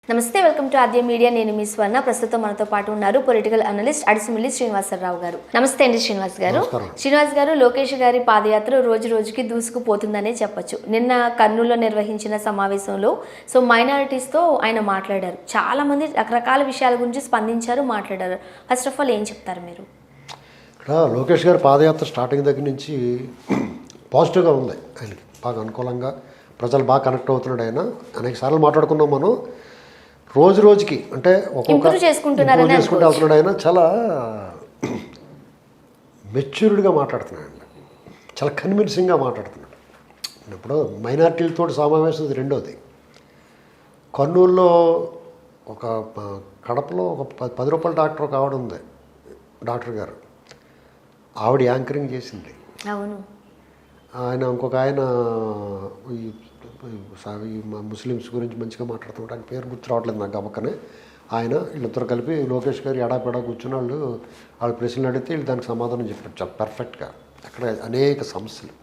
నమస్తే, welcome to Aadya media. నేను మీ స్వర్ణ. ప్రస్తుతం మనతో పాటు ఉన్నారు పొలిటికల్ అనలిస్ట్ అడిసిమిల్లి శ్రీనివాసరావు గారు. నమస్తే అండి శ్రీనివాస్ గారు. శ్రీనివాస్ గారు, లోకేష్ గారి పాదయాత్ర రోజు రోజుకి దూసుకుపోతుందనే చెప్పొచ్చు. నిన్న కర్నూలులో నిర్వహించిన సమావేశంలో మైనారిటీస్తో ఆయన మాట్లాడారు. చాలా మంది రకరకాల విషయాల గురించి స్పందించారు, మాట్లాడారు. ఫస్ట్ ఆఫ్ ఆల్ ఏం చెప్తారు మీరు? ఇక్కడ లోకేష్ గారి పాదయాత్ర స్టార్టింగ్ దగ్గర నుంచి పాజిటివ్గా ఉంది. ఆయనకి బాగా అనుకూలంగా ప్రజలు బాగా కనెక్ట్ అవుతున్నాడు. ఆయన అనేక సార్లు మాట్లాడుకున్నాం మనం. రోజు రోజుకి అంటే ఇంప్రూవ్ చేసుకుంటూ వెళ్తున్నాడు. ఆయన చాలా మెచ్యూర్డ్గా మాట్లాడుతున్నాడు. చాలా కన్విన్సింగ్గా మాట్లాడుతున్నాడు. ఇప్పుడు మైనార్టీలతో సమావేశం ఇది రెండోది. కర్నూలులో ఒక కడపలో ఒక 10 రూపాయల డాక్టర్ ఒక ఆవిడ ఉంది, డాక్టర్ గారు. ఆవిడ యాంకరింగ్ చేసింది. అవును. ఆయన ఇంకొక ఆయన ఈ ముస్లిమ్స్ గురించి మంచిగా మాట్లాడుతున్నాడు. ఆయన పేరు గుర్తు రావట్లేదు నాకు గబక్కనే. ఆయన వీళ్ళిద్దరు కలిపి లోకేష్ గారు ఎడాపెడా కూర్చున్న వాళ్ళు ప్రశ్నలు అడిగితే వీళ్ళు దానికి సమాధానం చెప్పారు చాలా పర్ఫెక్ట్గా. అక్కడ అనేక సమస్యలు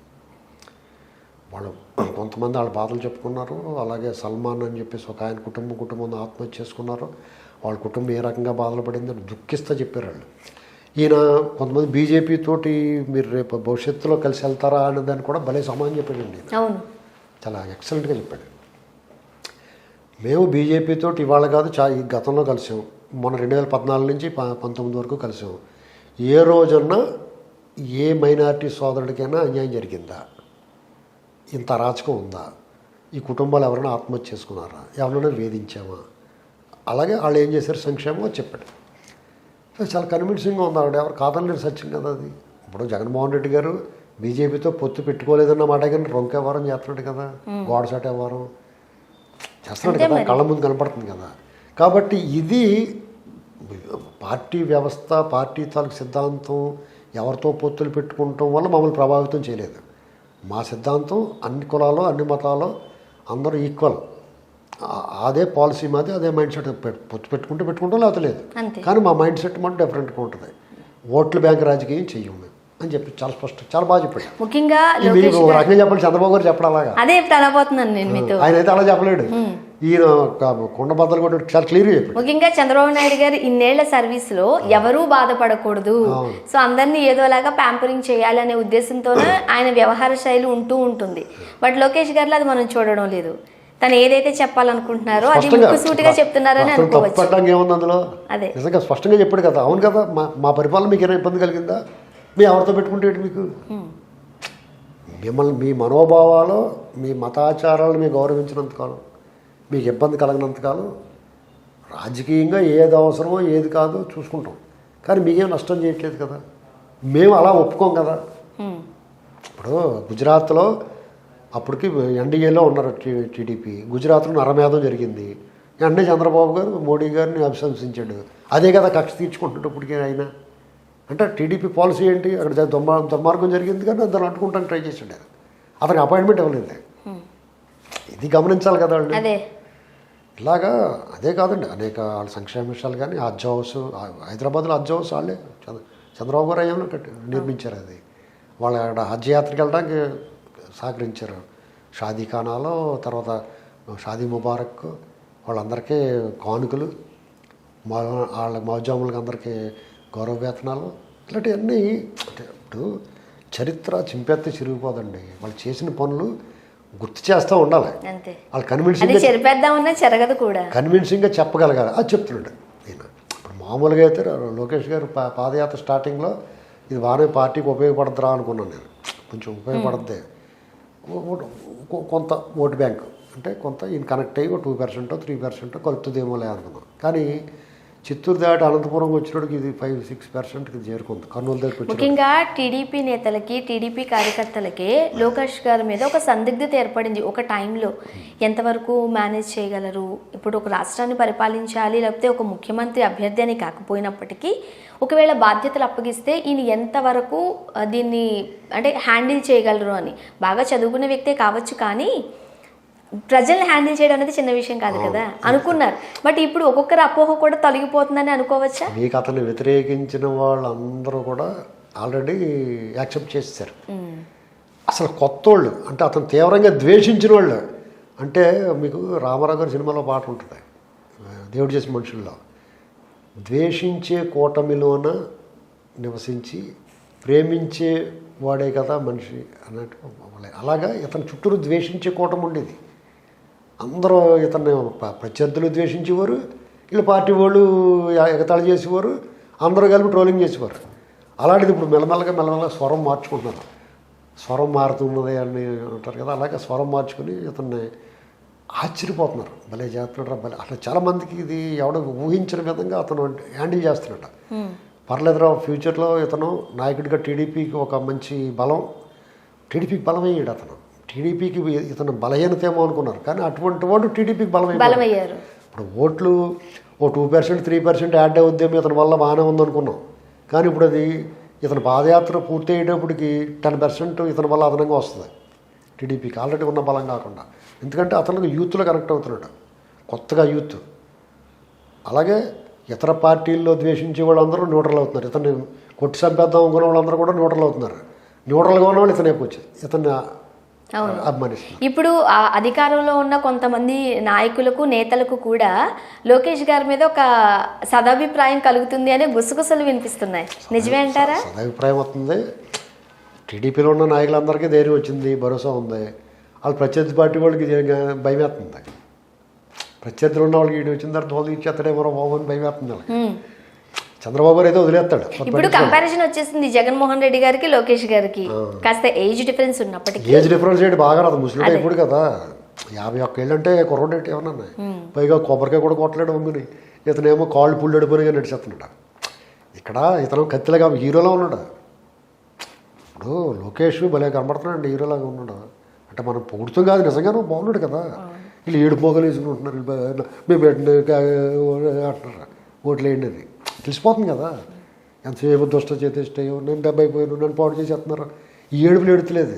వాళ్ళు కొంతమంది వాళ్ళ బాధలు చెప్పుకున్నారు. అలాగే సల్మాన్ అని చెప్పేసి ఒక ఆయన కుటుంబం ఆత్మహత్య చేసుకున్నారు. వాళ్ళ కుటుంబం ఏ రకంగా బాధలు పడిందని దుఃఖిస్తా చెప్పారు వాళ్ళు. ఈయన కొంతమంది బీజేపీ తోటి మీరు రేపు భవిష్యత్తులో కలిసి వెళ్తారా అనే దాన్ని కూడా భలే సమానం చెప్పాడండి. అవును, చాలా ఎక్సలెంట్గా చెప్పాడు. మేము బీజేపీ తోటి ఇవాళ కాదు ఈ గతంలో కలిసాం. మొన్న 2014 నుంచి 19 వరకు కలిసాం. ఏ రోజన్నా ఏ మైనారిటీ సోదరుడికైనా అన్యాయం జరిగిందా? ఇంత అరాచకం ఉందా? ఈ కుటుంబాలు ఎవరైనా ఆత్మహత్య చేసుకున్నారా? ఎవరైనా వేధించామా? అలాగే వాళ్ళు ఏం చేశారు సంక్షేమం చెప్పాడు. చాలా కన్విన్సింగ్గా ఉంది. ఆవిడ ఎవరు కాదనలేని సత్యం కదా అది. ఇప్పుడు జగన్మోహన్ రెడ్డి గారు బీజేపీతో పొత్తు పెట్టుకోలేదన్న మాట కానీ రొంక వ్యవహారం చేస్తున్నాడు కదా, గోడసాట వ్యవహారం చేస్తున్నాడు కదా, కళ్ళ ముందు కనపడుతుంది కదా. కాబట్టి ఇది పార్టీ వ్యవస్థ, పార్టీ తాలూకు సిద్ధాంతం ఎవరితో పొత్తులు పెట్టుకుంటాం వల్ల మమ్మల్ని ప్రభావితం చేయలేదు. మా సిద్ధాంతం అన్ని కులాలు, అన్ని మతాలు అందరూ ఈక్వల్. అదే పాలసీ మాది, అదే మైండ్ సెట్. పొత్తు పెట్టుకుంటాం లేకపోతే లేదు. కానీ మా మైండ్ సెట్ మనం డిఫరెంట్గా ఉంటుంది. ఓట్ల బ్యాంక్ రాజకీయం చెయ్యము అని చెప్పి చాలా స్పష్టం, చాలా బాగా చెప్పాడు. ముఖ్యంగా రకంగా చెప్పండి, చంద్రబాబు గారు చెప్పడం అలాగా. అదే తలపోతున్నాను నేను మీతో. ఆయన అయితే అలా చెప్పలేడు. ఈయన కొండ బద్దలు కూడా చాలా క్లియర్గా చెప్పాడు. ముఖ్యంగా చంద్రబాబు నాయుడు గారు ఇన్నేళ్ల సర్వీస్ లో ఎవరూ బాధపడకూడదు, సో అందరినీ ఏదోలాగా ప్యాంపరింగ్ చేయాలి అనే ఉద్దేశంతోనే ఆయన వ్యవహార శైలి ఉంటుంది. బట్ లోకేష్ గారిలో అది మనం చూడడం లేదు. తను ఏదైతే చెప్పాలనుకుంటున్నారో అది ముక్కుసూటిగా చెప్తున్నారని అనుకోవచ్చు. ఏముంది అందులో? అదే నిజంగా స్పష్టంగా చెప్పాడు కదా. అవును కదా, మా పరిపాలన మీకు ఏమైనా ఇబ్బంది కలిగిందా? మీ ఎవరితో పెట్టుకుంటే మీకు మిమ్మల్ని మీ మనోభావాలు, మీ మతాచారాలను మీరు గౌరవించినంతకాలం, మీకు ఇబ్బంది కలిగినంతకాలం రాజకీయంగా ఏది అవసరమో ఏది కాదో చూసుకుంటాం. కానీ మీకేం నష్టం చేయట్లేదు కదా. మేము అలా ఒప్పుకోం కదా. ఇప్పుడు గుజరాత్లో అప్పటికి ఎన్డీఏలో ఉన్నారు టీడీపీ. గుజరాత్లో నరమేధం జరిగింది. వెంటనే చంద్రబాబు గారు మోడీ గారిని అభిశంసించాడు. అదే కదా కక్ష తీర్చుకుంటున్నాడు ఇప్పటికే ఆయన. అంటే టీడీపీ పాలసీ ఏంటి? అక్కడ దుర్మార్గం జరిగింది కానీ దాన్ని అడ్డుకుంటానికి ట్రై చేశాడు. అతనికి అపాయింట్మెంట్ ఇవ్వలేదు. ఇది గమనించాలి కదా వాళ్ళు. ఇలాగా అదే కాదండి, అనేక వాళ్ళ సంక్షేమ విషయాలు కానీ హజ్ హౌస్, హైదరాబాద్లో హజ్ హౌస్ వాళ్ళే చంద్రబాబు గారు అయ్యామని నిర్మించారు. అది వాళ్ళ అక్కడ హజ్ యాత్రకి వెళ్ళడానికి సహకరించారు. షాదీ ఖానాలో, తర్వాత షాదీ ముబారక్ వాళ్ళందరికీ కానుకలు, వాళ్ళ మౌజాములకి అందరికీ గౌరవ వేతనాలు, ఇలాంటివన్నీ. అంటే ఇప్పుడు చరిత్ర చింపేస్తే చిరిగిపోదండి. వాళ్ళు చేసిన పనులు గుర్తు చేస్తూ ఉండాలి. వాళ్ళు కన్విన్సింగ్గా చెప్పగలగాలి. అది చెప్తున్నాడు నేను. ఇప్పుడు మామూలుగా అయితే లోకేష్ గారు పాదయాత్ర స్టార్టింగ్లో ఇది బాగానే పార్టీకి ఉపయోగపడద్దురా అనుకున్నాను నేను. కొంచెం ఉపయోగపడద్దే, కొంత ఓటు బ్యాంకు అంటే కొంత ఈయన కనెక్ట్ అయ్యి 2%, 3% కలుపుతుందేమోలే అనుకున్నాం. కానీ చిత్తూరు దాటి అనంతపురంకి వచ్చినప్పటికి ఇది 5-6%కి చేరుకుంది. కర్నూలు దగ్గరికి. ముఖ్యంగా టీడీపీ నేతలకి, టీడీపీ కార్యకర్తలకే లోకేష్ గారి మీద ఒక సందిగ్ధత ఏర్పడింది ఒక టైంలో. ఎంతవరకు మేనేజ్ చేయగలరు? ఇప్పుడు ఒక రాష్ట్రాన్ని పరిపాలించాలి, లేకపోతే ఒక ముఖ్యమంత్రి అభ్యర్థి అని కాకపోయినప్పటికీ ఒకవేళ బాధ్యతలు అప్పగిస్తే ఈయన ఎంతవరకు దీన్ని అంటే హ్యాండిల్ చేయగలరు అని. బాగా చదువుకునే వ్యక్తే కావచ్చు, కానీ ప్రజల్ని హ్యాండిల్ చేయడం అనేది చిన్న విషయం కాదు కదా అనుకున్నారు. బట్ ఇప్పుడు ఒక్కొక్కరు అపోహ కూడా తొలగిపోతుందని అనుకోవచ్చా? మీకు అతన్ని వ్యతిరేకించిన వాళ్ళందరూ కూడా ఆల్రెడీ యాక్సెప్ట్ చేస్తారు. అసలు కొత్త వాళ్ళు అంటే అతను తీవ్రంగా ద్వేషించిన వాళ్ళు అంటే మీకు రామారావు గారి సినిమాలో పాట ఉంటుంది, దేవుడు చేసిన మనుషుల్లో ద్వేషించే కూటమిలోన నివసించి ప్రేమించే వాడే కదా మనిషి అన్నట్టు. అలాగా ఇతని చుట్టూరు ద్వేషించే కూటమి ఉండేది. అందరూ ఇతన్ని ప్రత్యర్థులు ద్వేషించేవారు, వీళ్ళు పార్టీ వాళ్ళు ఎగతాళి చేసేవారు, అందరూ కలిపి ట్రోలింగ్ చేసేవారు. అలాంటిది ఇప్పుడు మెల్లమెల్లగా స్వరం మార్చుకుంటున్నారు. స్వరం మారుతున్నది అని అంటారు కదా, అలాగే స్వరం మార్చుకుని ఇతన్ని ఆశ్చర్యపోతున్నారు. భలే చేస్తున్నాడు భలే. అట్లా చాలామందికి ఇది ఎవడో ఊహించిన విధంగా అతను హ్యాండిల్ చేస్తున్నాడు. పర్లేదురా, ఫ్యూచర్లో ఇతను నాయకుడిగా టీడీపీకి ఒక మంచి బలం, టీడీపీకి బలమయ్యాడు అతను. టీడీపీకి ఇతను బలహీనత ఏమో అనుకున్నారు, కానీ అటువంటి వాడు టీడీపీకి బలమయ్యారు. ఇప్పుడు ఓట్లు ఓ 2% 3% యాడ్ అవుద్దేమో ఇతని వల్ల బాగానే ఉందనుకున్నాం, కానీ ఇప్పుడు అది ఇతని పాదయాత్ర పూర్తి అయ్యేటప్పటికి 10% ఇతని వల్ల అదనంగా వస్తుంది టీడీపీకి, ఆల్రెడీ ఉన్న బలం కాకుండా. ఎందుకంటే అతను యూత్లో కనెక్ట్ అవుతున్నాడు, కొత్తగా యూత్. అలాగే ఇతర పార్టీల్లో ద్వేషించే వాళ్ళందరూ న్యూట్రల్ అవుతున్నారు. ఇతన్ని కొట్టి చంపేద్దాం అనుకున్న వాళ్ళందరూ కూడా న్యూట్రల్ అవుతున్నారు. న్యూట్రల్గా ఉన్న వాళ్ళు ఇతను ఎక్కువ ఇతన్ని అభిమానిస్తున్నారు. ఇప్పుడు ఆ అధికారంలో ఉన్న కొంతమంది నాయకులకు నేతలకు కూడా లోకేష్ గారి మీద ఒక సదాభిప్రాయం కలుగుతుంది అనే గుసగుసలు వినిపిస్తున్నాయి. నిజమే అంటారా? సదాభిప్రాయం అవుతుంది. టీడీపీలో ఉన్న నాయకులందరికీ ధైర్యం వచ్చింది, భరోసా ఉంది. వాళ్ళు ప్రత్యర్థి పార్టీ వాళ్ళకి భయం వేస్తుంది. ప్రత్యర్థులు ఉన్న వాళ్ళకి వచ్చిన తర్వాత వాళ్ళు ఇచ్చేస్తాడేమో బాబు అని భయం వేస్తుంది వాళ్ళకి. చంద్రబాబు గారు అయితే వదిలేస్తాడు. ఇప్పుడు కంపారిజన్ వచ్చేసింది జగన్మోహన్ రెడ్డి గారికి లోకేష్ గారికి. కాస్త ఏజ్ డిఫరెన్స్ ఉన్నప్పటికీ ఏజ్ డిఫరెన్స్ ఏంటి బాగా రాదు. ముసలిడే ఇప్పుడు కదా, 51 ఏళ్ళు అంటే కుర్రోడేటి ఏమన్నా. పైగా కొబ్బరికాయ కూడా కొట్టలేడు మమ్మీని. ఇతనేమో కాళ్ళు పుళ్ళు అడిపోయినా నడిచేస్తున్నాడు. ఇక్కడ ఇతను కత్తిలాగా హీరోలా ఉన్నాడు. ఇప్పుడు లోకేష్ భలే కనబడుతున్నాడు, హీరోలాగా ఉన్నాడు. అంటే మనం పొగుడుతాం కాదు, నిజంగానే బాగున్నాడు కదా. వీళ్ళు 7 పోగలు వేసుకుంటున్నారు, మేము పెట్టిన అంటున్నారు ఓట్లు వేయండి అని. తెలిసిపోతుంది కదా ఎంతసేపు దుష్ట చేతేస్తాయో, నేను 70 పోయాను, నన్ను పాడు చేసేస్తున్నారు. ఈ ఏడుపులు ఎడుతులేదు.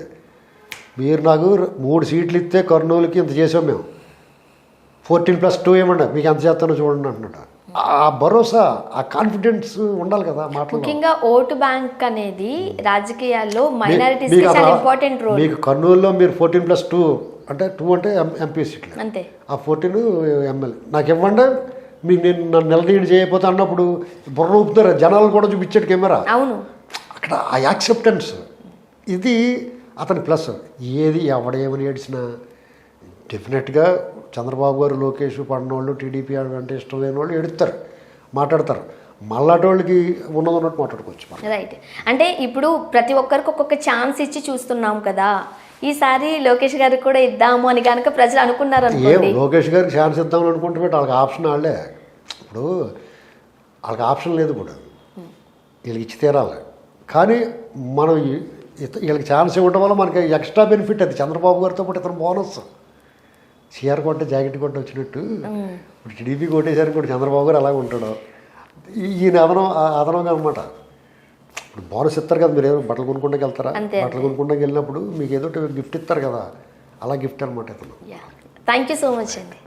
మీరు నాకు 3 సీట్లు ఇస్తే కర్నూలుకి ఇంత చేసాం మేము, 14+2 ఏమన్నా మీకు ఎంత చేస్తానో చూడండి అంటున్నాడు. ఆ భరోసా, ఆ కాన్ఫిడెన్స్ ఉండాలి కదా మాటలు. ముఖ్యంగా ఓటు బ్యాంక్ అనేది రాజకీయాల్లో మైనారిటీస్ చాలా ఇంపార్టెంట్ రోల్. మీకు కర్నూలులో మీరు 14+2 అంటే 2 అంటే ఎంపీ సీట్లు, అంతే. ఆ 14 ఎమ్మెల్యే నాకు ఇవ్వండి, మీకు నేను నన్ను నిలదీయడం చేయకపోతే అన్నప్పుడు బుర్ర ఊపుతారు జనాలు కూడా చూపించాడు కెమెరా. అవును, అక్కడ ఆ యాక్సెప్టెన్స్ ఇది అతని ప్లస్. ఏది ఎవడేమని ఏడ్చినా డెఫినెట్గా చంద్రబాబు గారు, లోకేష్ పడినోళ్ళు, టీడీపీ అంటే ఇష్టం లేని వాళ్ళు ఎడుతారు, మాట్లాడతారు. మళ్ళాటి వాళ్ళకి ఉన్నట్టు మాట్లాడుకోవచ్చు. రైట్. అంటే ఇప్పుడు ప్రతి ఒక్కరికి ఒక్కొక్క ఛాన్స్ ఇచ్చి చూస్తున్నాం కదా, ఈసారి లోకేష్ గారికి కూడా ఇద్దాము అని కనుక ప్రజలు అనుకున్నారు అనుకోండి. లోకేష్ గారికి ఛాన్స్ ఇద్దామని అనుకుంటే వాళ్ళకి ఆప్షన్ వాళ్ళే. ఇప్పుడు వాళ్ళకి ఆప్షన్ లేదు, ఇప్పుడు వీళ్ళకి ఇచ్చి తీరాలి. కానీ మనం వీళ్ళకి ఛాన్స్ ఇవ్వడం వల్ల మనకి ఎక్స్ట్రా బెనిఫిట్. అది చంద్రబాబు గారితో పాటు ఇతను బోనస్. చీర కొంటే జాకెట్ కొంటే వచ్చినట్టు ఇప్పుడు టీడీపీ కొట్టేసరికి కూడా చంద్రబాబు గారు అలాగే ఉంటాడు. ఈయన అదనంగా అనమాట. ఇప్పుడు బోనస్ ఇస్తారు కదా, మీరు ఏదో బట్టలు కొనుక్కుంటే వెళ్తారా, బట్టలు కొనుక్కుంటే వెళ్ళినప్పుడు మీకు ఏదో గిఫ్ట్ ఇస్తారు కదా, అలా గిఫ్ట్ అనమాట ఇతను. థ్యాంక్ యూ సో మచ్ అండి.